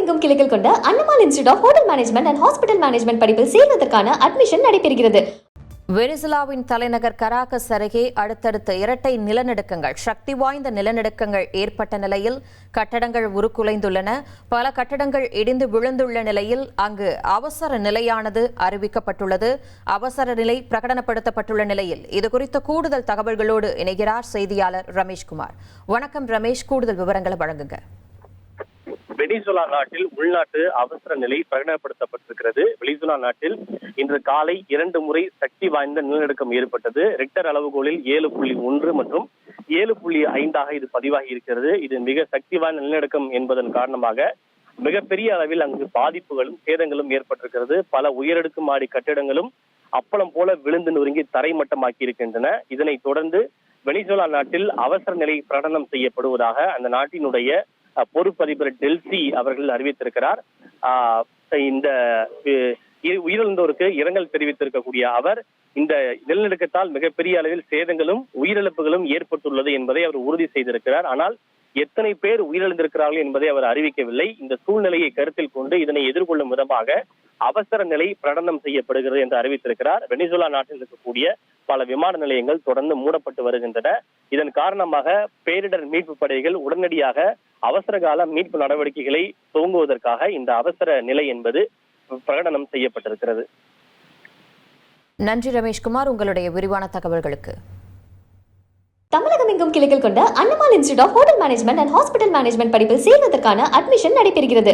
தமிழகமெங்கும் கிளைகள் கொண்ட அண்ணமால் institute of hotel management and hospital management படிப்பில் சேர்வதற்கான அட்மிஷன் நடைபெறுகிறது. வெனிசுலாவின் தலைநகர் கராகஸ் அருகே அடுத்தடுத்த இரட்டை நிலநடுக்கங்கள், சக்தி வாய்ந்த நிலநடுக்கங்கள் ஏற்பட்ட நிலையில் கட்டடங்கள் உருக்குலைந்துள்ளன. பல கட்டடங்கள் இடிந்து விழுந்துள்ள நிலையில் அங்கு அவசர நிலையானது அறிவிக்கப்பட்டுள்ளது. அவசர நிலை பிரகடனப்படுத்தப்பட்டுள்ள நிலையில் இதுகுறித்த கூடுதல் தகவல்களோடு இணைகிறார் செய்தியாளர் ரமேஷ்குமார். வணக்கம் ரமேஷ், கூடுதல் விவரங்களை வழங்குங்க. வெனிசுலா நாட்டில் உள்நாட்டு அவசர நிலை பிரகடனப்படுத்தப்பட்டிருக்கிறது. வெனிசுலா நாட்டில் இன்று காலை 2 முறை சக்தி வாய்ந்த நிலநடுக்கம் ஏற்பட்டது. ரிக்டர் அளவுகோலில் 7.1 மற்றும் 7.5 இது பதிவாகி இருக்கிறது. இது மிக சக்தி வாய்ந்த நிலநடுக்கம் என்பதன் காரணமாக மிகப்பெரிய அளவில் அங்கு பாதிப்புகளும் சேதங்களும் ஏற்பட்டிருக்கிறது. பல உயரடுக்கு மாடி கட்டிடங்களும் அப்பளம் போல விழுந்து நொறுங்கி தரைமட்டமாக்கி இருக்கின்றன. இதனைத் தொடர்ந்து வெனிசுலா நாட்டில் அவசர நிலை பிரகடனம் செய்யப்படுவதாக அந்த நாட்டினுடைய பொறுப்பதிபர் டெல்சி அவர்கள் அறிவித்திருக்கிறார். இந்த உயிரிழந்தோருக்கு இரங்கல் தெரிவித்திருக்கக்கூடிய அவர் இந்த நிலநடுக்கத்தால் மிகப்பெரிய அளவில் சேதங்களும் உயிரிழப்புகளும் ஏற்பட்டுள்ளது என்பதை அவர் உறுதி செய்திருக்கிறார். ஆனால் எத்தனை பேர் உயிரிழந்திருக்கிறார்கள் என்பதை அவர் அறிவிக்கவில்லை. இந்த சூழ்நிலையை கருத்தில் கொண்டு இதனை எதிர்கொள்ளும் விதமாக அவசர நிலை பிரகடனம் செய்யப்படுகிறது என்று அறிவித்திருக்கிறார். வெனிசுலா நாட்டில் இருக்கக்கூடிய பல விமான நிலையங்கள் தொடர்ந்து மூடப்பட்டு வருகின்றன. இதன் காரணமாக பேரிடர் மீட்பு படைகள் உடனடியாக அவசர கால மீட்பு நடவடிக்கைகளை துவங்குவதற்காக இந்த அவசர நிலை என்பது பிரகடனம் செய்யப்பட்டிருக்கிறது. நன்றி ரமேஷ்குமார், உங்களுடைய விரிவான தகவல்களுக்கு. தமிழகமெங்கும் கிளைகள் கொண்ட அண்ணமால் institute of hotel management and hospital management படிப்பில் சேர்வதற்கான அட்மிஷன் நடைபெறுகிறது.